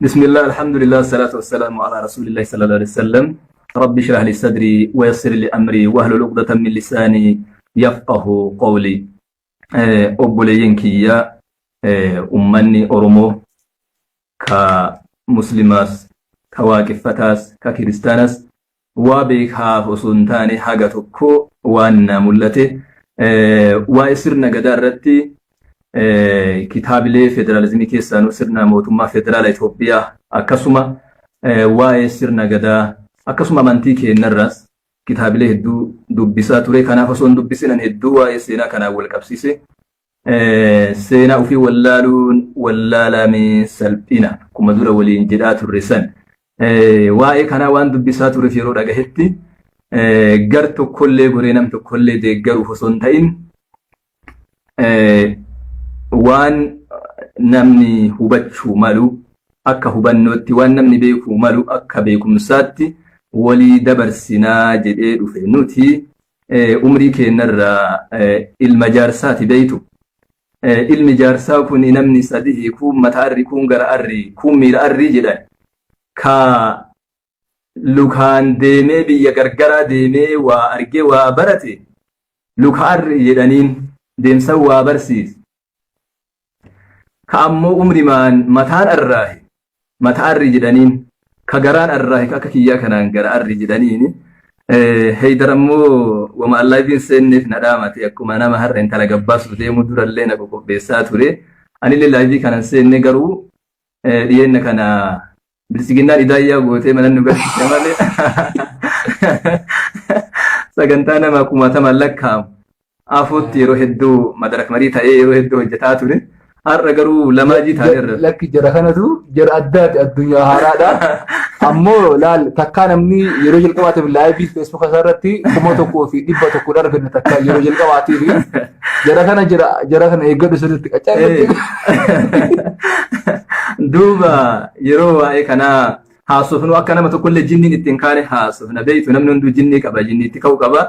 بسم الله الحمد لله والصلاة والسلام على رسول الله صلى الله عليه وسلم. رب اشرح لي صدري ويسر لي أمري واحلل عقدة من لساني يفقه قولي. أبولين كيا أمني أورمو كمسلماس كواقفتاس ككريستاناس وبيكها فسنتاني حاجتكو وأن ملتي ويسرنا قدرتي kitaabilee federaalizimii keessaa sirna mootummaa federaala Itoophiyaa akkasuma waa'ee sirna gadaa akkasuma amantii keenyarraas kitaabilee hedduu dubbisaa ture. Kanaaf osoo hin dubbisinan hedduu waa'ee seenaa kanaan wal qabsiise seenaa ofii wallaaluun wallaalamee salphina akkuma dura waliin jedhaa turre san waa'ee kanaa waan dubbisaa tureef yeroo dhagahetti gar tokkollee goree nam tokkollee deeggaruuf osoo hin ta'in waan namni hubachuu malu akka hubannootti waan namni beekuu malu akka beekumsaatti walii dabarsinaa jedhee dhufe. Nuti umrii keenyarraa ilma jaarsaati beeytu. Ilmi jaarsaa kun namni sadii kun mataa arri kun gara arri kun miila arri jedhan ka lukaan deemee biyya gargaraa deemee waa argee waa barate luka arri jedhaniin deemsa waa barsiise. Ka'ammoo umrimaan mataan arraahi mataa arri jedhaniin ka garaan arraahi akka kiyyaa kanaan gara arri jedhaniin heeydarammoo wama allaabiin seenneef na dhaamate akkuma nama harreen tala gabbaasu deemu durallee na qopheessaa ture. Anillee laabii kanan seenne garuu dhiyeenna kana bilisiginnaan idaayyaa gootee mana nu galchite malee sagantaa nama kumaatamaan lakkaa'amu afuutti yeroo hedduu madarak marii ta'ee yeroo hedduu hojjetaa ture. Har'a garuu lamaajii taa'eerra. Lakki jara kanatu jara addaati addunyaa haaraadha. Ammoo laal takkaa namni yeroo jalqabaatiif laayivii feesbuuk irratti 1,100 arganne takkaa yeroo jalqabaatiif jara kana eeggadhu sirriitti qacaafate. Duuba yeroo waa'ee kanaa haasofnu akka nama tokkollee jinniin ittiin kaane haasofna beeytu namni hunduu jinnii qaba jinnii itti ka'u qaba.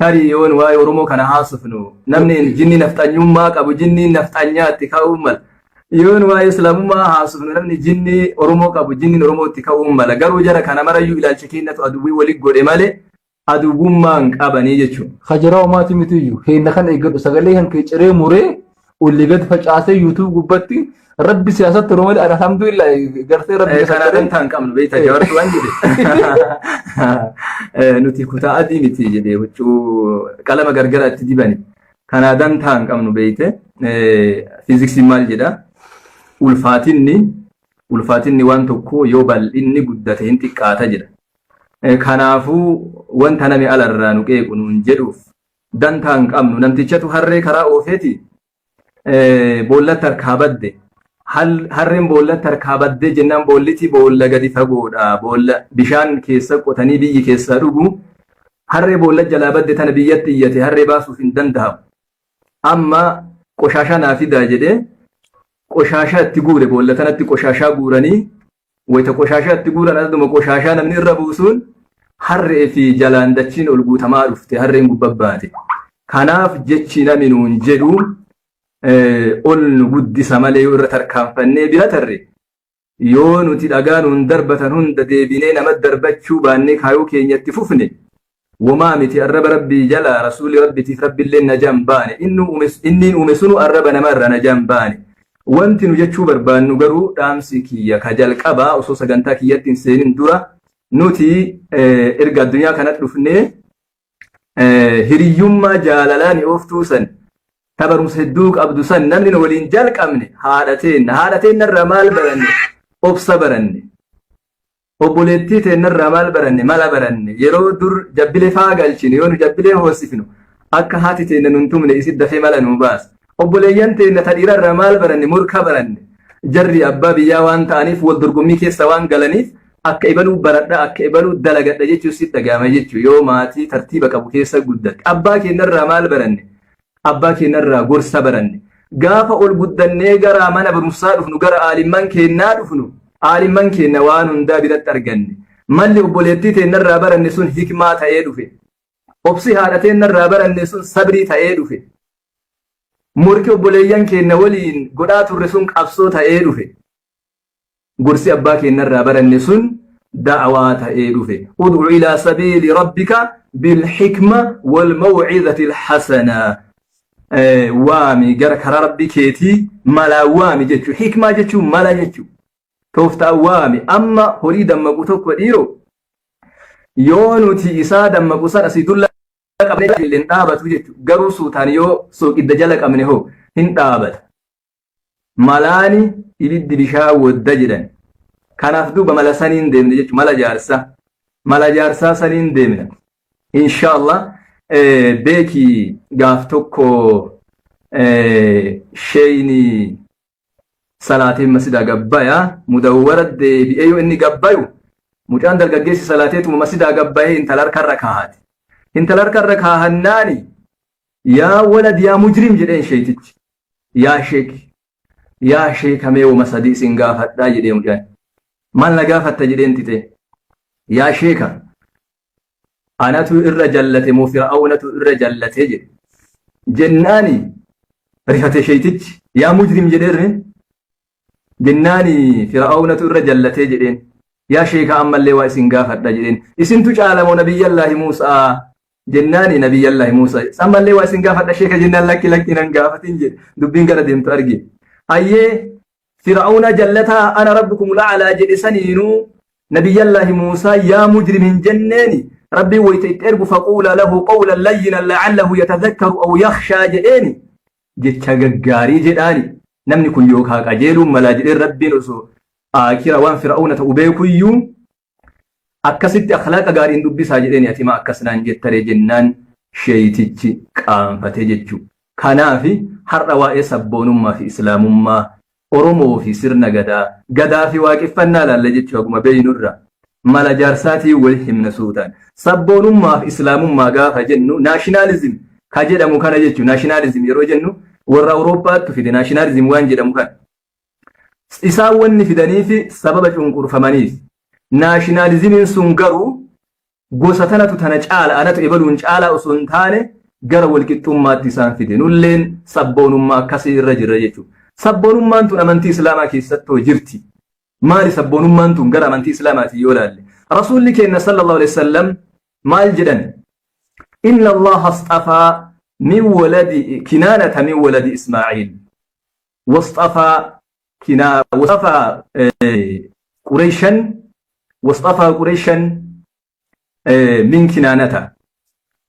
Tarii yoon waa'ee Oromoo kana haasofnu namni jinni nafxanyummaa qabu jinni nafxanyaatti ka'uu mala. Yoon waa'ee Islaamummaa haasofnu namni jinni Oromoo qabu jinni Oromootti ka'uu mala. Garuu jara kana marayyuu ilaalcha keenyatu aduwwii walitti godhe malee aduwwummaan qabanii jechuudha. Kajiraa maatii mitiyyuu heenda kana eeggadhu sagalee kan kee ciree muree olii gad facaasee YouTube gubbatti rabbi siyaasatti Oromoo alhamdulillah gartee rabbi kanaan ta'an qabnu beeyta jawartu waan jedhe nuti kutaa adii miti jedhee huccuu qalama gargara itti dibani kanaadan ta'an qabnu beeyte fiiziksii maal jedha ulfaatinni waan tokko yoo bal'inni guddate hin xiqqaata jedha. Kanaafuu wanta nami alarraa nu qeequ nuun jedhuuf dantaan qabnu namtichatu harree karaa oofeeti boollatti harkaa badde. Harreen boollatti harkaa baddee jennaan boolliti boolla gadi fagoodha. Boolla bishaan keessa qotanii biyyi keessaa dhugu harree boolla jalaa badde tana biyyatti iyyate harree baasuuf hin danda'amu. Amma qoshaashaa naa fidaa jedhee qoshaashaa itti guure boolla tanatti qoshaashaa guuranii wayita qoshaashaa itti guuran asuma qoshaashaa namni irra buusuun harree fi jalaan dachiin ol guutamaa dhufte harreen gubbabbaate. Kanaaf jechi nami nuun jedhu ol nu guddisa malee yoo irra tarkaanfannee bira tarre yoo nuti dhagaa nuun darbatan hunda deebinee nama darbachuu baannee kaayoo keenyatti fufne wamaa miti arraba rabbii jala rasuuli rabbitiif rabbiillee najaan baane inni uume sunu arraba namarra najaan baane. Wanti nu jechuu barbaannu garuu dhaamsi kiyya ka jalqabaa osoo sagantaa kiyyatti hin seenin dura nuti erga addunyaa kanatti dhufnee hiriyyummaa jaalalaan ooftuu san tabarumsa hedduu qabdu san namni nu waliin jalqabne haadha teennarraa maal baranne obsa baranne obboleettii teennarraa maal baranne mala baranne yeroo dur jabbilee faa galchine yoo nu jabbilee hoosifnu akka haati teenna nun tumne isit dafee mala nu baas obboleeyyan teenna tadhiirarraa maal baranne murka baranne jarri abbaa biyyaa waan ta'aniif wal dorgommii keessa waan galaniif akka ibaluu baradha akka ibaluu dalagadha jechuun sitti dhagahama jechuu yoo maatii tartiiba qabu keessa guddatte abbaa keenyarraa maal baranne abbaa keenyarraa gorsa baranne gaafa ol guddannee gara mana barumsaa dhufnu gara aalimman keennaa dhufnu aalimman keenna waan hundaa biratti arganne malli obboleettii teennarraa baranne sun hikmaa ta'ee dhufe obsi haadha teennarraa baranne sun sabrii ta'ee dhufe murki obboleeyyan keenna waliin godhaa turre sun qabsoo ta'ee dhufe gorsi abbaa keenyarraa baranne sun da'awaa ta'ee dhufe ud'u ilaa sabiili rabbika bilhikma walmaw'izati alhasana waami gara karaa rabbii keetii malaa waami jechuu hikmaa jechuun mala jechuu tooftaa waami amma horii dammaqu tokko dhiiroo yoo nuti isaa dammaqu san asii dulla qabnee illeen dhaabatu jechuudha. Garuu suutaan yoo sooqidda jala qabne hoo hin dhaabata. Malaani ibiddi bishaan wadda jedhan. Kanaaf duuba mala saniin deemne jechuudha. Mala jaarsaa. Mala jaarsaa saniin deemna. Inshaallah beeki gaaf tokko sheeyni salaatiin masjidaa gabbayaa mudawwara deebi'ee yoo inni gabbayu mucaan dargaggeessi salaateetuma masjidaa gabbayee intala harkarra kaahate. Intala harkarra kaahannaani yaa walad yaa mujrim jedheen sheeytichi. Yaa sheekamee wama sadii isin gaafadhaa jedhee mucaan. Maal na gaafatta jedheen tite. Yaa sheeka anatu irra jallate moo fir'aawnatu irra jallate jedhe. Jennaani rifate sheeytichi yaa mujrim jedheerre. Jennaani fir'aawnatu irra jallate jedheen. Yaa sheeka ammallee waa isin gaafadha jedheen. Isintu caalamoo nabiyyallaahi Muusaa jennaani nabiyyallaahi Muusaa. Ammallee waa isin gaafadha sheeka jennaan lakki nan gaafatin jedhe. Dubbiin gara deemtu arge. Ayyee fir'aawna jallataa ana rabbukum la'alaa jedhe saniinuu nabiyyallaahi Muusaa yaa mujrim hin jenneeni. Rabbii wayta itti ergu faquula lahu qawlan layyinan la'allahu yatadhakkaru aw yakhshaa jedheeni. Jecha gaggaarii jedhaani. Namni kun yookaa qajeeluun malaa jedheen rabbiin osoo akira waan fir'aawna ta'u beekuyyuu akkasitti akhlaaqa gaariin dubbisaa jedheen atimaa akkasnaan jettare jennaan sheeytichi qaanfate jechuudha. Kanaafi har'a waa'ee sabboonummaa fi islaamummaa Oromoo fi sirna gadaa fi waaqeffannaa laalla jechuudha akkuma beeynurra mala jaarsaatii wal himna suutaan. Sabboonummaa fi islaamummaa gaafa jennu naashinaalizim ka jedhamu kana jechuudha. Naashinaalizim yeroo jennu warra Awurooppaatti fide naashinaalizim waan jedhamu kana. Isaan wanni fidanii fi sababa cunqurfamaniif naashinaalizimiin sun garuu gosa tanatu tana caala anatu ebaluun caala osoo hin taane gara walqixxummaatti isaan fide nulleen sabboonummaa akkasii irra jirra jechuudha. Sabboonummaan tun amantii islaamaa keessatti jirti. Maali sabboonummaan tun gara amantii islaamaati yoo laalle? Rasuulli keenya sallallahu alaihi wasallam maal jedhan? Inna Allah astafaa min waladi kinaanata min waladi Ismaaciil wastafaa وصفى قريشا من كنانته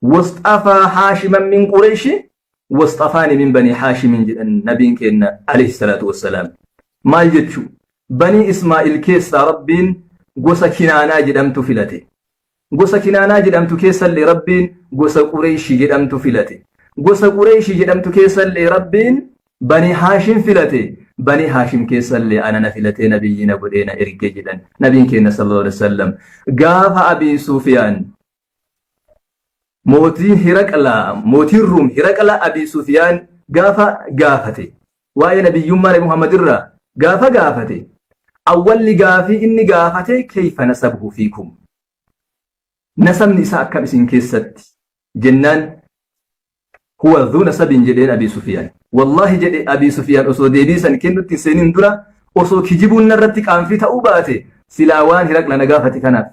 واصطفى حاشما من قريش واصطفاني من بني حاشم النبي كنا عليه الصلاة والسلام ما يجتشو بني إسماعيل كيس ربين قوسا كنانا جدمت فلته قوسا كنانا جدمت كيسا لربين قوسا قريش جدمت فلته قوسا قريش جدمت كيسا لربين بني حاشم فلته بني هاشم كيسا اللي أنا نفلتي نبينا بدينا إرقى جدا نبي كينا صلى الله عليه وسلم قاف أبي سفيان موتي الروم هرقلا أبي سفيان قافتي وآي نبي يمار محمد الرا قافتي أول قافي إني قافتي كيف نسبه فيكم نسب نساء كبسين كيست جنان هو ذو نسب جدين أبي سفيان والله جدي أبي سفيان أصو ديبيسا كنو تنسينين درا أصو كجيبون نرتك عن في تأوباتي سلاوان هرق لنقافتي كانت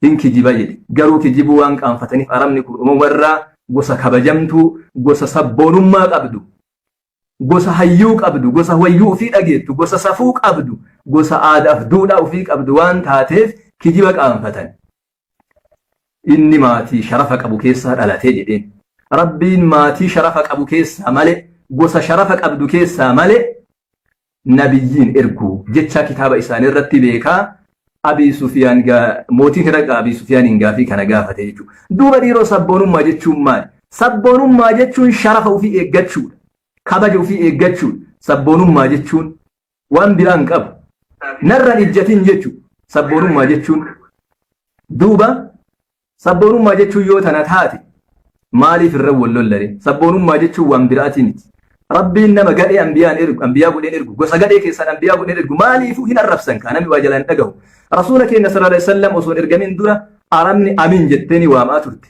إن كجيبا جدي قروا كجيبوان كان فتنف أرمنكو مورا قوسا كبجمتو قوسا سبون ما قبدو قوسا هيوك أبدو قوسا هويو فيك أجيتو قوسا سفوك أبدو قوسا آد أفدون أو فيك أبدوان تاتيف كجيبك عن فتن إني ماتي شرفك أبو كيسا على تجدين ربين ماتي شرفك أبو كيسا مالي قوسا شرفك أبدو كيسا مالي نبيين إركو جتشا كتاب إسان الرتبيكا أبي سفيان موتين رقا أبي سفيان إنغافي كان غافة يجو دوبا ديرو سبونو ما جتشون مال سبونو ما جتشون شرفه في إيقاتشون كبجو في إيقاتشون سبونو ما جتشون وان بلانك أب نرى نجتين جتشو سبونو ما جتشون دوبا سبونو ما جتشون يوتنا تاتي مالي في الرول لولري سبونو ما جتشون وان براتيني ربي إنما قال أنبياء قولين إرقو قصة قال كيسان أنبياء قولين إرقو مالي فو هنا الرفسن كان أمي واجلان أقو رسولك إن صلى الله عليه وسلم وصول إرقامين دورة أرمني أمين جتني وما ترد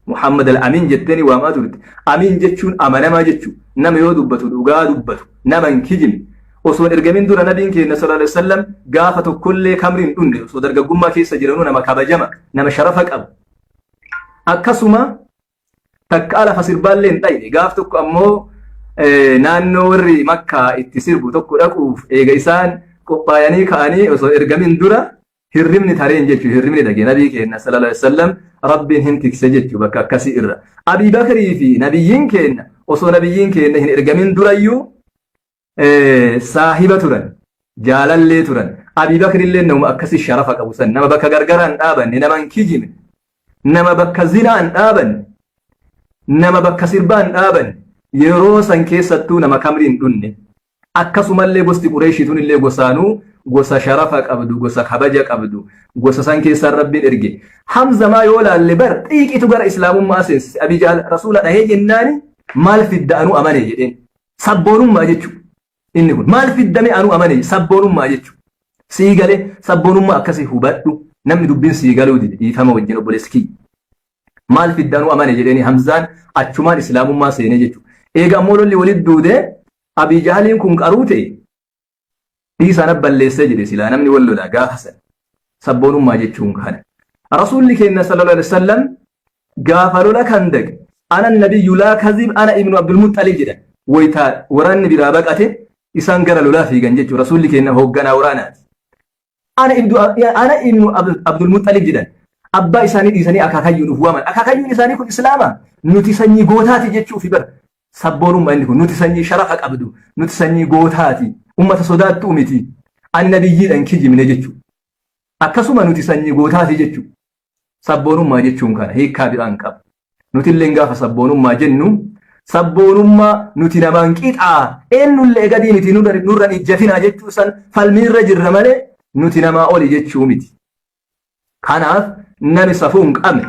محمد الأمين جتني وما ترد أمين جتشون أمانا ما جتشو نما يو دبتو دوغا دبتو نما انكجم osoo ergamin dura nabiin keenya sallallahu alaihi wasallam gaafa tokkollee kamriin dhunne osoo dargaggummaa keessa jiranuu nama kabajama nama sharafa qabu akkasuma takka lafa sirbaallee hin dhayne gaaf tokko ammoo naannoo warri makkaa itti sirbu tokko dhaquuf eega isaan qophaayanii ka'anii osoo ergamin dura hirribni tareen jechuun hirribni dhagee nabii keenya sallallahu alaihi wasallam rabbiin hin tikse jechuun bakka akkasii irra Abii Bakrii fi nabiyyiin keenya osoo nabiyyiin keenya hin ergamin durayyuu saahiba turan jaalallee turan Abii Bakrillee nama akkasii sharafa qabu san nama bakka gargaraan dhaabanne nama hin kijime nama bakka zinaan dhaabanne nama bakka sirbaan dhaabanne yeroo san keessattuu nama kamriin dhunne akkasumallee gosti Qureeshituun illee gosaanuu gosa sharafa qabdu gosa kabaja qabdu gosa san keessaan rabbiin erge Hamza maa yoo laalle bar xiiqitu gara islaamummaa seense Abii Jahl rasuula dhahee jennaani maal fidda anuu amane jedheen sabboonummaa jechuudha inni kun maal fiddame anuu amane sabboonummaa jechuudha sii galee sabboonummaa akkasii hubadhu namni dubbiin sii galuu dide dhiifama wajjin obboleeskii maal fidda anuu amane jedheeni Hamzaan achumaan islaamummaa seenee jechuudha eega ammoo lolli walitti duudee Abii Jahliin kun qaruu ta'e dhiisaan balleessee jedhe silaa namni wal lolaa gaafa san sabboonummaa jechuun kana rasuulli keenya sallallahu alaihi wasallam gaafa lola kan dhaqe ana nabiyyu laa kazib ana ibnu abdul muttalib jedhan waytaa waraanni biraa baqate isaan gara lolaa fiigan jechuun rasuulli keenya hoogganaa waraanaati ana ibnu abdul muttalib jedhan abbaa isaanii dhiisanii akaakayyuun uf waaman akaakayyuun isaanii kun islaama nuti sanyii gootaati jechuufi bara sabboonummaa inni kun nuti sanyii sharafa qabdu nuti sanyii gootaati ummata sodaattuu miti annabiyyiidhaan kijimne jechuudha akkasuma nuti sanyii gootaati jechuudha sabboonummaa jechuun kana hiikkaa biraan qaba nuti illee gaafa sabboonummaa jennu sabboonummaa nuti namaan qixaa eenyullee gadii miti nurran ijjatinaa jechuu san falmiirra jirra malee nuti namaa oli jechuu miti kanaaf nami safuu hin qabne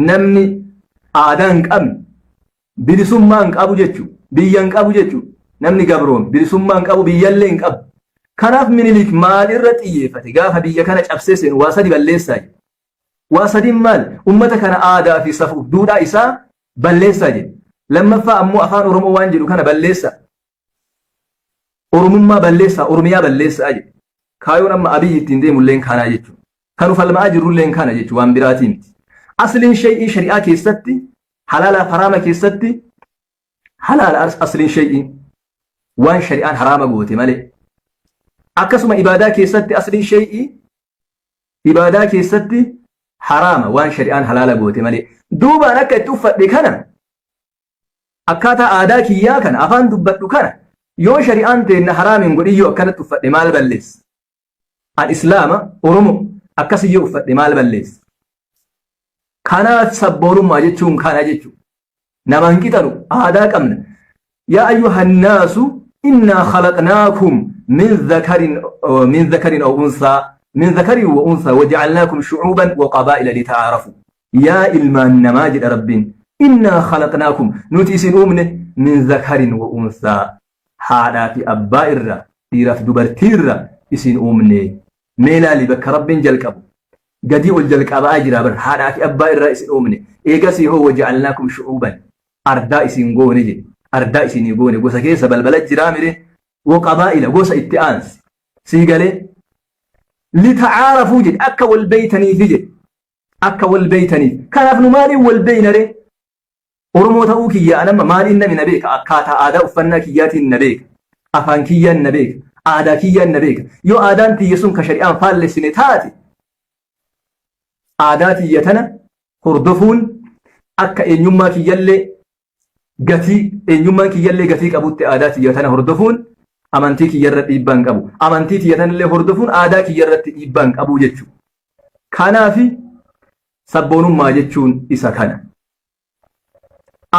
namni aadaa hin qabne bilisummaa hin qabu jechuudha biyya hin qabu jechuudha namni gabroon bilisummaa hin qabu biyyallee hin qabu kanaaf Minilik maal irra xiyyeeffate gaafa biyya kana cabsee seenu waa sadi balleessaa jedhe waa sadiin maal ummata kana aadaa fi safuu duudhaa isaa balleessaa jedhe lammaffaa ammoo afaan oromoo waan jedhu kana balleessaa oromummaa balleessaa oromiyaa balleessaa jedhe kaayoon amma abiyyi ittiin deemulleen kanaa jechuudha kanu falmaa jirulleen kana jechuudha waan biraatii miti asliin shay'ii shari'aa keessatti halaala haraama keessatti halaala asliin shay'ii waan shari'aan haraama goote malee akkasuma ibaadaa keessatti asliin shay'ii ibaadaa keessatti haraama waan shari'aan halaala goote malee duubaan akka itti uffadhe kana akkaataa aadaa kiyyaa kana afaan dubbadhu kana yoo shari'aan teenna haraamin godhiyyoo akkanatti uffadhe maal balleessa an islaama oromo akkasiyyoo uffadhe maal balleessa kanaaf sabboonummaa jechuun kana jechuudha namaan qixanu aadaa qabna yaa ayyuhan naasu innaa khalaqnaakum min dhakarin aw unsaa من ذكر وأنثى وجعلناكم شعوبا وقبائل لتعارفوا يا إلمان نماجد ربين إنا خلقناكم نتيسن أمنه من ذكر وأنثى حالات أباء الرّ إيرف دبرتير إسن أمنه ميلا لبك رب جلكبو قديء الجلك أبا أجرى بر حالات أباء الرّ إسن أمنه إيقاسي هو وجعلناكم شعوبا أرداء إسن قوني جد أرداء إسن قوني قوسا كيسا بلبلت جرامره وقبائل قوسا اتئانس سيقالي لتعارفوا جد أكا والبيتني في جد أكا والبيتني كان ابن مالي والبينري ورموتا أوكي يا أنا مالي إن من نبيك أكاتا آداء فناكيات النبيك أفانكيا النبيك آداكيا النبيك يو آدانتي يسون كشريان فالسنتاتي آداتي يتنا هردفون أكا إنيوما كي يلي قتي إنيوما كي يلي قتيك أبوت آداتي يتنا هردفون amantii kiyyarratti dhiibbaan qabu amantii tiyyatanillee hordofuun aadaa kiyyarratti dhiibbaan qabu jechuudha kanaafi sabboonummaa jechuun isa kana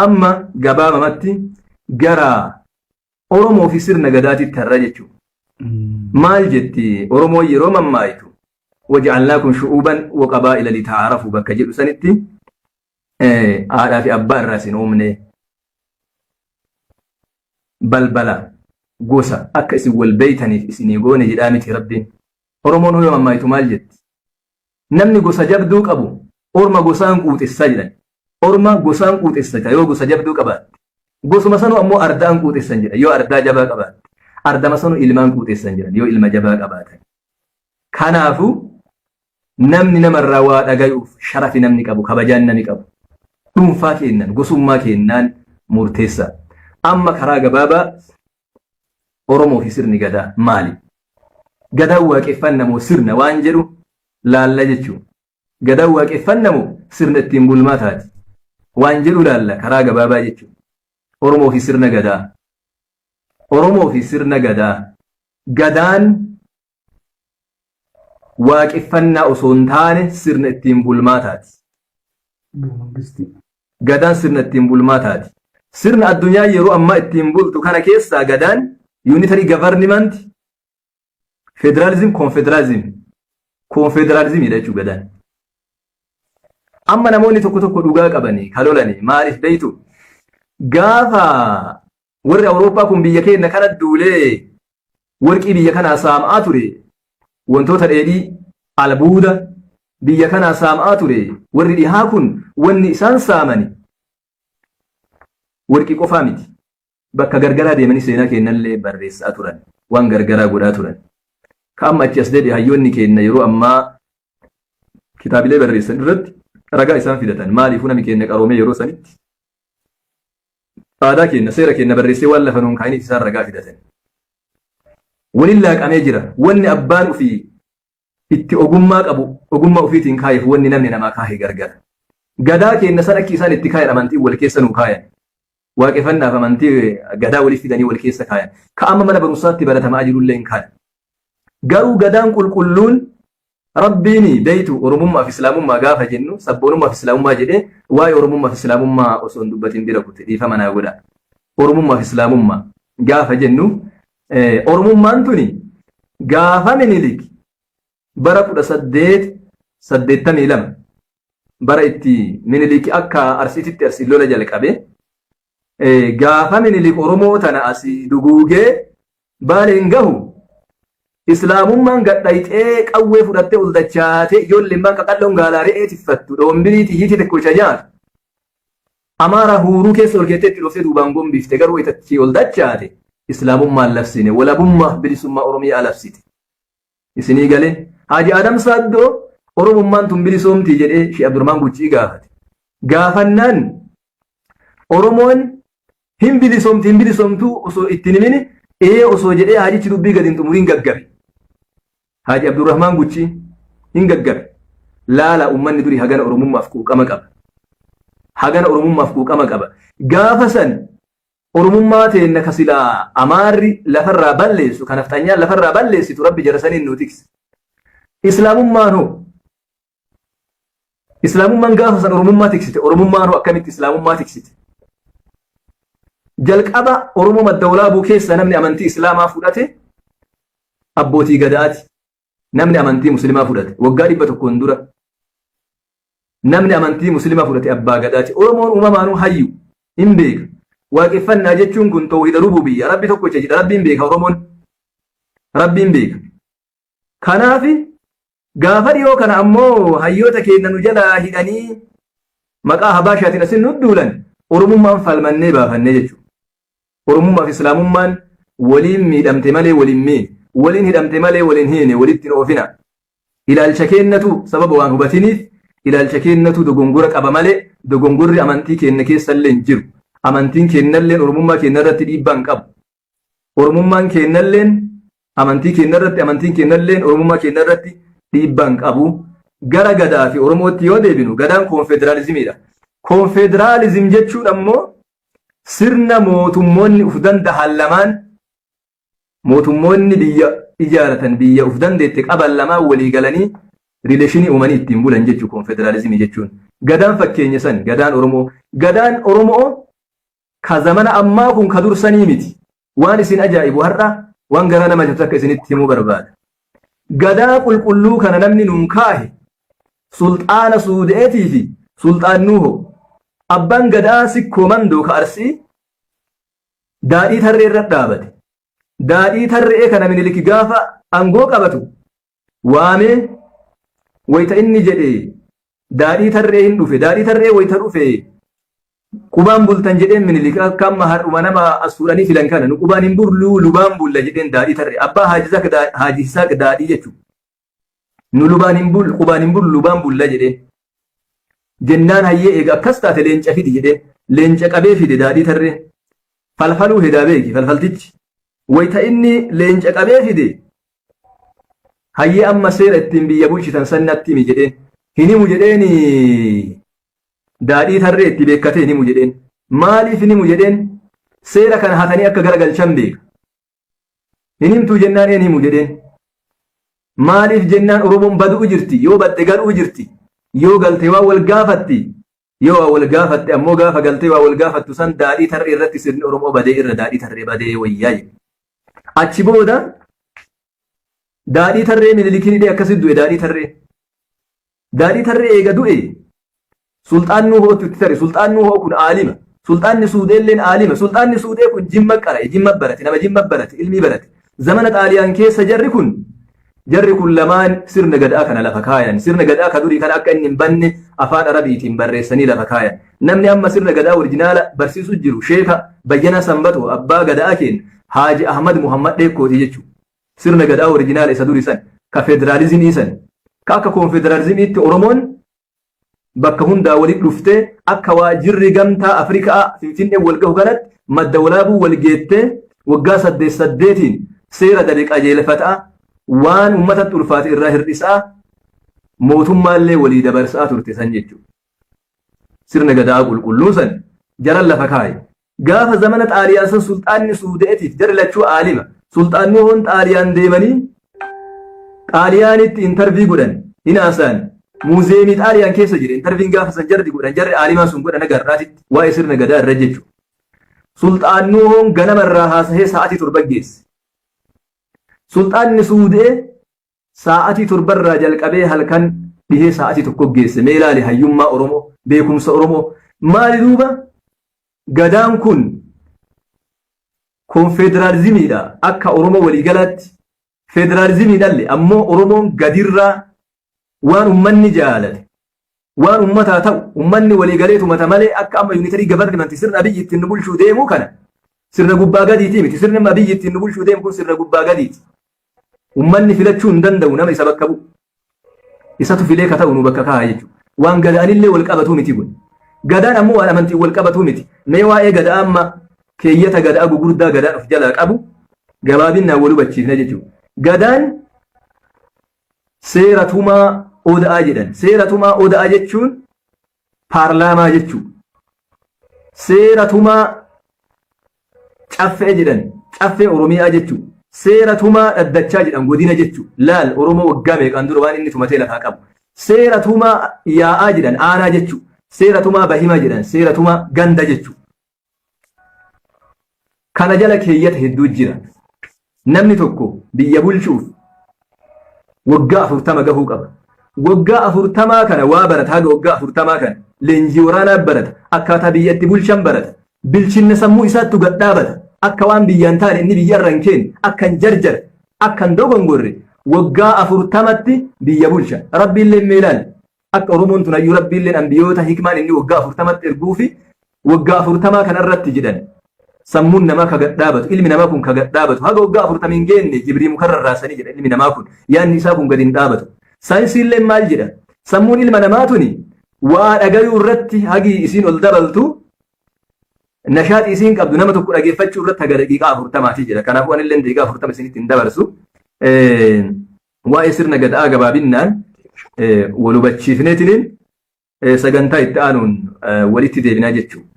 amma gabaabamatti gara oromoo fi sirna gadaatitti har'a jechuudha maal jetti oromoo yeroo mammaayitu waja'alnaakum shu'uuban wa qabaa'ila litaa'aarafu bakka jedhu sanitti haadhaa fi abbaa irraa isin uumne balbala gosa akka isin wal beeytaniif isinii goone jedhaa miti rabbiin oromoon yoo mammaayitu maal jetti namni gosa jabduu qabu orma gosaan quuxessa jedhan orma gosaan quuxessa yoo gosa jabduu qabaatte gosuma sanuu ammoo ardaan quuxessan jedha yoo ardaa jabaa qabaatte ardama sanu ilmaan quuteessan jiran yoo ilma jabaa qabaatan. Kanaafuu namni namarraa waa dhagayuuf sharafi namni qabu kabajaan namni qabu dhuunfaa kennan gosummaa kennaan murteessa. Amma karaa gabaabaa Oromoo fi sirni gadaa maali? Gadaan waaqeffannamoo sirna waan jedhu laalla jechuudha. Gadaan waaqeffannamoo sirna ittiin bulmaataati waan jedhu laalla karaa gabaabaa jechuudha. Oromoo fi sirna gadaa. Oromoo fi sirna gadaa. Gadaan waaqeffannaa osoo hin taane sirna ittiin bulmaataati. Gadaan sirna ittiin bulmaataati. Sirna addunyaa yeroo ammaa ittiin bultu kana keessaa gadaan unitary government, federalism, confederalism jechuudha gadaan. Amma namoonni tokko tokko dhugaa qabanii kalolanii maaliif beeytu? Gaafa warri Awurooppaa kun biyya keenya kana duulee warqii biyya kanaa saamaa ture. Wantoota dheedhii albuuda biyya kanaa saamaa ture. Warri dhihaa kun wanni isaan saamani warqii qofaa miti. Bakka gargaraa deemanii seenaa kennallee barreessaa turan. Waan gargaraa godhaa turan. Ka'amma achi as deebi'e hayyoonni keenya yeroo ammaa kitaabilee barreessan irratti ragaa isaan fidatan. Maaliifuu namni keenya qaroomee yeroo sanitti aadaa keenya seera keenya barreessee waan lafa nuun kaa'iniif isaan ragaa fidatan. Waliin laaqamee jira. Wanni abbaan ofii itti ogummaa qabu ogummaa ofiitiin kaa'eef wanni namni namaa kaa'e gargara. Gadaa keenya san akki isaan itti kaa'an amantii wal keessa nuu kaayan. Waaqeffannaaf amantii gadaa waliif fidanii wal keessa kaayan. Ka'amma mana barumsaatti baratamaa jirullee hin kaayan. Garuu gadaan qulqulluun Rabbiin beeytu Oromummaa fi Islaamummaa gaafa jennu sabboonummaa fi Islaamummaa jedhee waa'ee Oromummaa fi Islaamummaa osoo hin dubbatin bira kutte dhiifama naa godha. Oromummaa fi Islaamummaa gaafa jennu Oromummaan tuni gaafa Minilik bara 1882 bara itti Minilik akka Arsiititti Arsiin lola jalqabe gaafa Minilik Oromoo tana asii duguugee Baaleen gahu Islaamummaan gadhayxee qawwee fudhattee ol dachaate ijoolleen bakka qal'oon gaalaa re'ee tiffattu dhoombirii xiyyiitii tokko isa nyaatu. Amaara huuruu keessa ol keettee itti dhoftee duubaan gombifte garuu itatti ol dachaate Islaamummaan labsine walabummaa bilisummaa Oromiyaa labsite. Isinii galee Haaji Adam Saaddoo Oromummaan tun bilisoomtii jedhee Shee Abdurrahmaan Guccii gaafate. Gaafannaan Oromoon hin bilisoomtuu osoo ittiin himini osoo jedhee haajichi dubbii gadi hin xumuriin gaggabe. Haaji Abdurrahmaan Guccii hin gaggabe. Laala uummanni durii hagana Oromummaaf quuqama qaba. Hagana Oromummaaf quuqama qaba. Gaafa san Oromummaa teenna kasilaa Amaarri lafarraa balleessu kan Nafxanyaan lafarraa balleessitu Rabbi jarasaniin nu tikse. Islaamummaan hoo? Islaamummaan gaafa san Oromummaa tiksite. Oromummaan hoo akkamitti Islaamummaa tiksite? Jalqaba Oromoo madda walaabuu keessa namni amantii Islaamaa fudhate abbootii gadaati. Namni amantii Muslimaa fudhate waggaa 100 dura. Namni amantii Muslimaa fudhate abbaa gadaati. Oromoon uumamaanuu hayyu hin beeka. Waaqeffannaa jechuun kun tawhiida rububiyyaa Rabbi tokkicha jedha. Rabbiin beeka Oromoon. Rabbiin beeka. Kanaaf gaafa dhiyoo kana ammoo hayyoota keenya nu jalaa hidhanii maqaa Habaashaatiin asin nu duulan Oromummaan falmannee baafannee jechuudha. Oromummaa fi Islaamummaan waliin miidhamte malee waliin miine, waliin hidhamte malee waliin hiine, walitti hin oofina. Ilaalcha kennatu sababa waan hubatiniif ilaalcha kennatu dogongora qaba malee dogongorri amantii keenya keessallee hin jiru. Amantiin kennalleen Oromummaa keenya irratti dhiibbaa hin qabu. Oromummaan kennalleen amantii keenya irratti amantiin kennalleen Oromummaa keenya irratti dhiibbaa hin qabu. Gara gadaa fi Oromootti yoo deebinu gadaan koonfederaalizimiidha. Koonfederaalizim jechuun ammoo sirna mootummoonni uf danda'an lamaan mootummoonni biyya ijaaratan biyya uf dandeette qaban lamaan walii galanii rileeshinii uumanii ittiin bulan jechuu koonfederaalizimii jechuun. Gadaan fakkeenya san gadaan Oromoo ka zamana ammaa kun ka dursanii miti. Waan isin ajaa'ibu har'a waan garaa nama jabsu akka isinitti himuu barbaada. Gadaa qulqulluu kana namni nuun kaahe sulxaana Suudeetii fi sulxaan Nuuho abbaan gadaa sikkoo mandoo ka Arsii daadhii tarree irra dhaabate. Daadhii tarree kana Minilik gaafa aangoo qabatu waamee wayita inni jedhee daadhii tarree hin dhufe. Daadhii tarree wayita dhufe qubaan bultan jedheen Minilik akka amma har'uma nama as fuudhanii filan kana nu qubaan hin bullu lubaan bulla jedheen daadhii tarre abbaa Haaji Isaaq daadhii jechuudha. Nu lubaan hin bullu qubaan hin bullu lubaan bulla jedheen. Jennaan hayyee eega akkas taate leenca fidi jedheen leenca qabee fide daadhii tarreen. Falfaluu hedaa beeki falfaltichi. Wayita inni leenca qabee fide hayyee amma seera ittiin biyya bulchitan sannatti himi jedheen. Hinimu jedheen daadhii tarree itti beekkatee hinimu jedheen. Maaliif hinimu jedheen seera kana hatanii akka garagalchan beeka. Hinimtuu jennaan een himu jedheen. Maaliif jennaan Oromoon baduu jirti yoo badde galuu jirti yoo galtee waa wal gaafatti yoo wal gaafatte ammoo gaafa galtee waa wal gaafattu san daadhii tarree irratti sirni Oromoo badee irra daadhii tarree badee wayyaa jedhe. Achi booda daadhii tarree Minilikiin hidhee akkasitti du'e daadhii tarree. Daadhii tarree eega du'e sulxaan Nuhootti itti tare sulxaan Nuhoo kun aalima. Sulxaanni Suudee illeen aalima. Sulxaanni Suudee kun jimma qara'e jimma barate nama jimma barate ilmii barate. Zamana Xaaliyaan keessa jarri kun lamaan sirna gadaa kana lafa kaayan. Sirna gadaa ka durii kana akka inni hin banne afaan Arabiitiin barreessanii lafa kaayan. Namni amma sirna gadaa orijinaala barsiisu jiru Sheeka Bayyana Sanbatoo abbaa gadaa keenya Haaji Ahmad Muhammad Dheekkooti jechuudha. Sirna gadaa orijinaala isa durii san ka federaalizimii san ka akka konfederaalizimiitti Oromoon bakka hundaa walitti dhuftee akka waajjirri gamtaa Afrikaa Finfinnee wal gahu kanatti madda walaabuu wal geettee waggaa 8 seera dabe qajeelfataa waan uummatatti ulfaate irraa hir'isaa mootummaallee walii dabarsaa turte san jechuudha. Sirna gadaa qulqulluu san jaran lafa kaaye. Gaafa zamana Xaaliyaan san sulxaanni Suudeetiif jarri lachuu aalima. Sulxaanni hoon Xaaliyaan deemanii Xaaliyaanitti intarvii godhan hinaasaan muuzeemii Xaaliyaan keessa jire intarviin gaafa san jarri godhan jarri aalimaan sun godhan agarraatitti waa'ee sirna gadaa irra jechuudha. Sulxaanni hoon ganamarraa haasahee sa'aatii 7 geesse. Sulxaanni Suudee sa'aatii 7 jalqabee halkan dhihee sa'aatii 1 geesse. Mee ilaali hayyummaa Oromoo beekumsa Oromoo maali duuba gadaan kun konfederaalizimiidha akka Oromoo waliigalaatti federaalizimiidhalle ammoo Oromoon gadirraa waan ummanni jaalate waan ummataa ta'u ummanni waliigaleetu mata malee akka amma unitary government sirna Abiyyi ittiin bulchuu deemu kana sirna gubbaa gadiiti miti sirni Abiyyi ittiin bulchuu deemu kun sirna gubbaa gadiiti. Ummanni filachuu hin danda'u nama isa bakka bu'u. Isatu filee ka ta'u nu bakka kaa'a jechuudha. Waan gadaanillee wal qabatu miti kun. Gadaan ammoo waan amantii wal qabatu miti. Mee waa'ee gadaa amma keeyyata gadaa gugurdaa gadaan of jalaa qabu gabaabinaan wal hubachiifna jechuudha. Gadaan seera tumaa Oda'aa jedhan. Seera tumaa Oda'aa jechuun paarlaamaa jechuudha. Seera tumaa caffee jedhan. Caffee Oromiyaa jechuudha. Seera tumaa dhaddachaa jedhan godina jechuudha. Laal Oromoo waggaa meeqaan dura waan inni tumatee lafaa qabu. Seera tumaa yaa'aa jedhan aanaa jechuudha. Seera tumaa bahimaa jedhan. Seera tumaa ganda jechuudha. Kana jala keeyyata hedduu jira. Namni tokko biyya bulchuuf waggaa 40 gahuu qaba. Waggaa 40 kana waa barata haga waggaa 40 kana leenjii waraanaa barata akkaataa biyyatti bulchan barata bilchinna sammuu isaatti gadhaabata akka waan biyyaan taane inni biyyarra hin kenne akkan jarjar akkan dogongorre waggaa 40tti biyya bulcha rabbiillee meelaan akka Oromoon tun ayyuu rabbiillee ambiyoota hikmaan inni waggaa 40tti erguu fi waggaa 40 kana irratti jedhan sammuun namaa ka gadhaabatu ilmi namaa kun ka gadhaabatu haga waggaa 40 hin geenne jibrii mukarra raasanii jedhan ilmi namaa kun yaanni isaa kun gadi hin dhaabatu. Saayinsiillee maal jedha? Sammuun ilma namaa tuni waa dhagayuu irratti hagi isiin ol dabaltu nashaaxii isiin qabdu nama tokko dhageeffachuu irratti haga daqiiqaa 40 jedha. Kanaafuu anillee daqiiqaa 40 isinitti hin dabarsu. Waa'ee sirna gadaa gabaabinnaan wal hubachiifneetiin sagantaa itti aanuun walitti deebinaa jechuudha.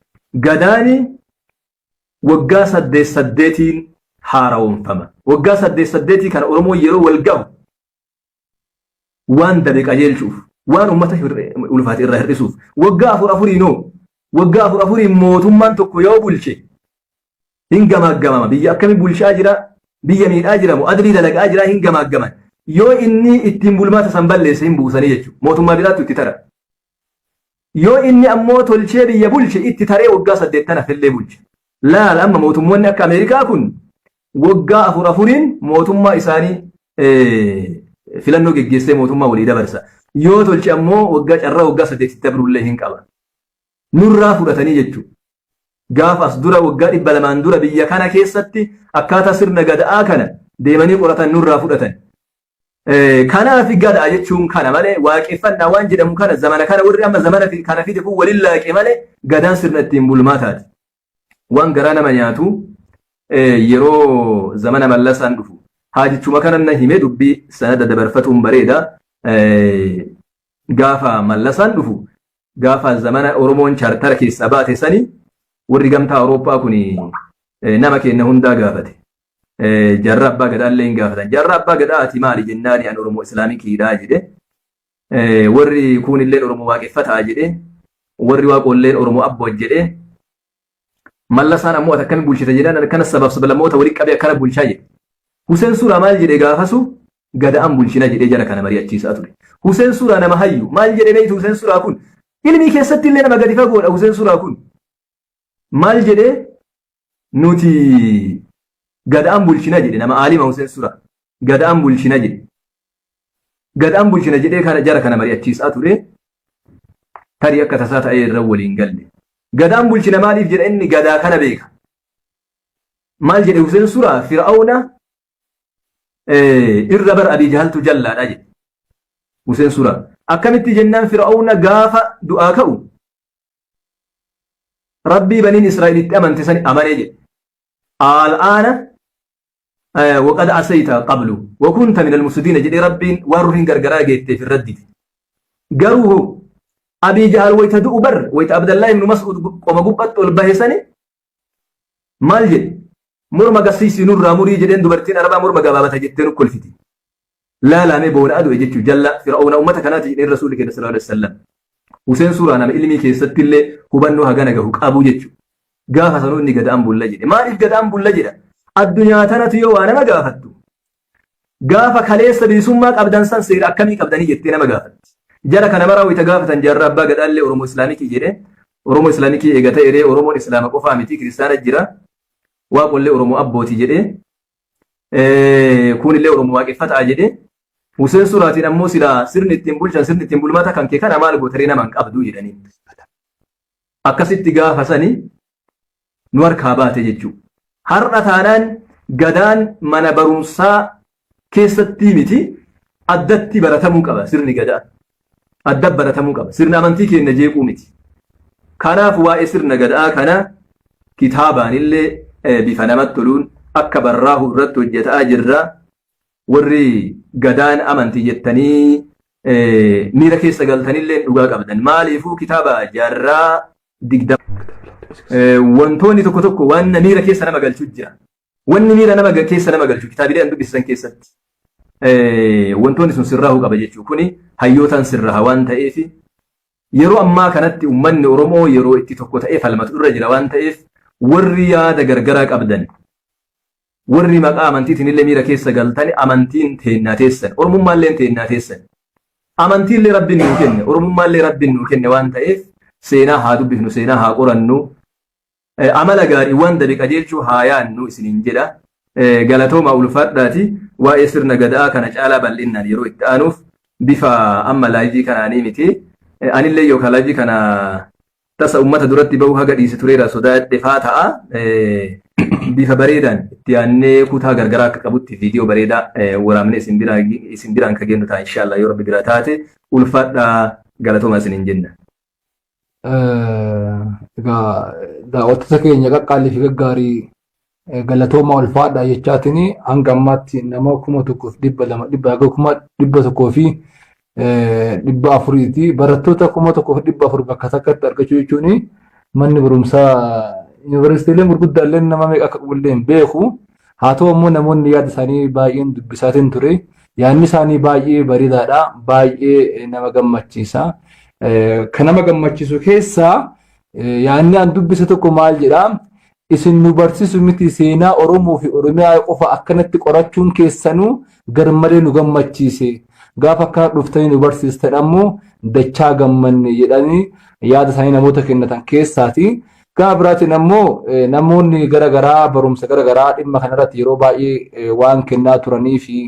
Gadaani waggaa 8 haara'oomfama. Waggaa 8 kana Oromoo yeroo wal gahu waan dabe qajeelchuuf waan ummata ulfaate irraa hir'isuuf waggaa 4 mootummaan tokko yoo bulche hin gamaagamama biyya akkamii bulchaa jira biyya miidhaa jira moo adlii dalagaa jira hin gamaagaman yoo inni ittiin bulmaata san balleesse hin buusanii jechuudha mootummaa biraatti itti tara yoo inni ammoo tolchee biyya bulche itti taree waggaa 8 hafillee bulche laal amma mootummoonni akka Ameerikaa kun waggaa 4 mootummaa isaanii filannoo geggeessee mootummaa walii dabarsa yoo tolche ammoo waggaa carraa waggaa 8 dabrullee hin qaba nurraa fudhatanii jechuudha. Gaafas dura waggaa 200 dura biyya kana keessatti akkaataa sirna gada'aa kana deemanii qoratan nurraa fudhatan. Kanaaf gadaa jechuun kana malee waaqeffannaa waan jedhamu kana zamana kana warri amma zamana kana fide kun waliin laaqe malee gadaan sirna ittiin bulmaataati. Waan garaa nama nyaatu yeroo zamana mallasaan dhufu haajichuma kana himee dubbii sanada dabarfatuun bareeda. Gaafa mallasaan dhufu gaafa zamana Oromoon chaartara keessaa baate sanii warri gamtaa Awurooppaa kun nama kenna hundaa gaafate. Jarra abbaa gadaa illee hin gaafatan. Jarra abbaa gadaa ati maali jennaani an Oromoo Islaamikiidhaa jedhe. Warri kun illee Oromoo waaqeffataa jedhe. Warri waaqolleen Oromoo abboo jedhe. Mallasaan ammoo akkamiin bulchita jedhan akkana sabab sablammoota walitti qabee akkana bulchaa jedhe. Huseen Suuraa maal jedhe gaafasu gadaan bulchina jedhee jara kana mari'achiisaa ture. Huseen Suuraa nama hayyu maal jedhe beektu Huseen Suuraa kun ilmi keessatti illee nama gadi fagoodha Huseen Suuraa kun. Maal jedhe nuti gadaan bulchina jedhe nama aalima Huseen Suuraa gadaan bulchina jedhe. Gadaan bulchina jedhee kana jara kana mari'achiisaa ture. Tarii akka tasaa ta'ee irra waliin galle. Gadaan bulchina maaliif jedha inni gadaa kana beeka. Maal jedhe Huseen Suuraa Fir'aawna irra bar Abii Jahaltu jallaadha jedhe. Huseen Suuraa akkamitti jennaan Fir'aawna gaafa du'aa ka'u Rabbii baniin Israa'elitti amante sani amanee jedhe. Al'aana waqad asayta qablu wa kunta min al-mufsidiina jedhee Rabbiin waan ruhiin gargaraa geetteef irraddite. Garuu Abii Jahal wayita du'u bar wayita Abdallaa ibnu Mas'uud qoma gubbaatti ol bahe sani maal jedhe morma gasiisii nurraa murii jedheen dubartiin Arabaa morma gabaabata jettee nu kolfiti. Laalamee boona adu'e jechuun jalla Fir'aawna uummata kanaati jedheen Rasuulli keenya sallallahu alaihi wasallam. Huseen Suuraa nama ilmii keessatti illee hubannoo hagana gahu qabu jechuudha. Gaafa sanuu inni gadaan bulla jedhe. Maaliif gadaan bulla jedha? Addunyaa tanatu yoo waa nama gaafattu. Gaafa kaleessa bilisummaa qabdan san seera akkamii qabdanii jettee nama gaafatti. Jara kana maraa wayita gaafatan jarra abbaa gadaallee Oromoo Islaamikii jedhe. Oromoo Islaamikii eegata eree Oromoon Islaama qofaa miti kiristaana jira. Waaqollee Oromoo abbooti jedhe. Kunillee Oromoo waaqeffataa jedhe. Huseen Suuraatiin ammoo sila sirni ittiin bulchan sirni ittiin bulmaata kan kee kana maal gootaree nama hin qabdu jedhanii. Akkasitti gaafa sanii nu harkaa baate jechuudha. Har'a taanaan gadaan mana barumsaa keessatti miti addatti baratamuu qaba sirni gadaa. Adda baratamuu qaba. Sirna amantii keenya jeequu miti. Kanaaf waa'ee sirna gadaa kana kitaabaan illee bifa namatti toluun akka barraahu irratti hojjetaa jirra. Warri gadaan amantii jettanii miira keessa galtanillee dhugaa qabdan. Maaliifuu kitaaba jaarraa 20 wantoonni tokko tokko waan miira keessa nama galchuu jira. Wanni miira nama keessa nama galchu kitaabilee an dubbisan keessatti wantoonni sun sirraahuu qaba jechuudha. Kuni hayyootaan sirraa waan ta'eef yeroo ammaa kanatti uummanni Oromoo yeroo itti tokko ta'ee falmatu irra jira waan ta'eef warri yaada gargaraa qabdan warri maqaa amantiitiin illee miira keessa galtani amantiin teennaa teessan Oromummaallee teennaa teessan amantiillee Rabbiin nuu kenne Oromummaallee Rabbiin nuu kenne waan ta'eef seenaa haa dubbifnu seenaa haa qorannu amala gaariiwwan dabe qajeelchuu haa yaannu isiniin jedha. Galatooma ulfaadhaati waa'ee sirna gadaa kana caalaa bal'innaan yeroo itti aanuuf bifa amma laayivii kanaanii miti. Anillee yookaan laayivii kana tasa uummata duratti bahu haga dhiise tureera sodaadhe faa ta'a. Bifa bareedaan itti aannee kutaa gargaraa akka qabutti viidiyoo bareedaa waraabnee isin biraan ka gennu ta'a inshaallah yoo rabbi bira taate ulfaadhaa galatooma isiniin jenna. Egaa daawwattoota keenya qaqqaalii fi gaggaarii galatooma ulfaadhaa jechaatiin hanga ammaatti nama 1,200 barattoota 1,400 bakka takkatti argachuu jechuun manni barumsaa yuunivarsiitiileen gurguddaallee nama meeqa akka qabullee hin beeku. Haa ta'u immoo namoonni yaada isaanii baay'een dubbisaatiin ture. Yaadni isaanii baay'ee bareedaadha. Baay'ee nama gammachiisa. Kan nama gammachiisu keessaa yaadni an dubbise tokko maal jedhaa? Isin nu barsiisu miti seenaa Oromoo fi Oromiyaa qofa akkanatti qorachuun keessanuu garmalee nu gammachiise. Gaafa akkana dhuftanii nu barsiistan ammoo dachaa gammanne jedhanii yaada isaanii namoota kennatan keessaati. Gaafa biraatiin ammoo namoonni garagaraa barumsa garagaraa dhimma kanarratti yeroo baay'ee waan kennaa turanii fi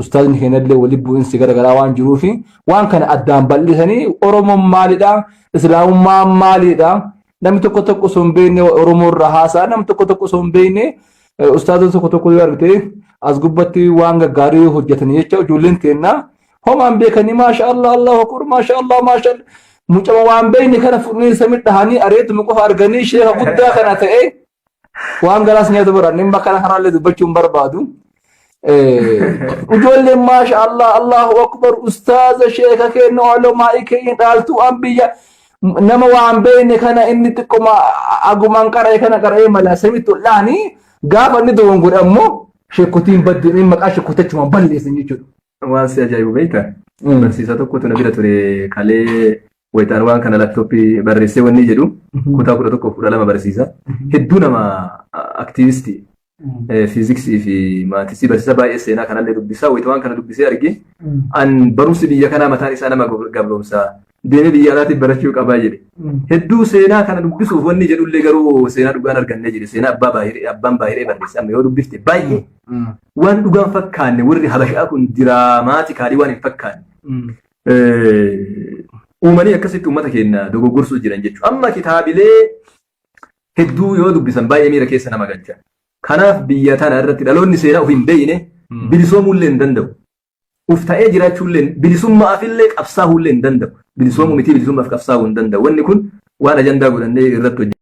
ustaadni keenyallee waliin bu'iinsi garaagaraa waan jiruufi waan kana addaan bal'isanii Oromoon maalidha Islaamummaan maalidha namni tokko tokko osoo hin beekne Oromoo irraa haasa'a namni tokko tokko osoo hin beekne ustaadota tokko tokko yoo argite as gubbatti waan gaggaarii hojjetanii jecha ijoolleen teennaa homaan beekanii maashaallah Allahu akbar maashaallah maashaallah mucama waan beekne kana fudhanii samii dhahanii areetuma qofa arganii sheeka guddaa kana ta'e waan garaas nyaata baranneen bakka kanallee dubbachuun barbaadu. Ijoolleen maashaallah Allahu akbar ustaaza sheeka keenya ulamaa keenya dhaaltuu ambiyya nama waan beekne kana inni xiqqoma agumaan qara'ee kana qara'ee mala samitti olaanii gaafa inni dogongore ammoo sheekotiin baddeen maqaa sheekotachuma balleessan jechuudha. Waan si ajaa'ibu beektaa barsiisaa tokkotu na bira ture kalee wayitaan waan kana laaptooppii barreessee wanni jedhu kutaa 11 barsiisa hedduu nama aktiivistii fiiziksii fi maatisii barsiisa baay'ee seenaa kanallee dubbisaa wayita waan kana dubbisee arge an barumsi biyya kanaa mataan isaa nama gabroomsaa deemee biyya alaatiif barachuu qabaa jedhe hedduu seenaa kana dubbisuuf wanni jedhullee garuu seenaa dhugaan argannee jedhe seenaa abbaan baay'ee barreesse amma yoo dubbifte baay'ee waan dhugaan fakkaanne warri habashaa kun diraamaatikaalii waan hin fakkaanne uumanii akkasitti uummata keenya dogoggorsuu jiran jechuudha. Amma kitaabilee hedduu yoo dubbisan baay'ee miira keessa nama galcha. Kanaaf biyya tana irratti dhaloonni seenaa of hin beekne bilisoomuullee hin danda'u. Uf ta'ee jiraachuullee bilisummaafillee qabsaa'uullee hin danda'u. Bilisoomuu miti bilisummaaf qabsaa'uu hin danda'u. Wanni kun waan ajandaa godhannee irratti hojjetu.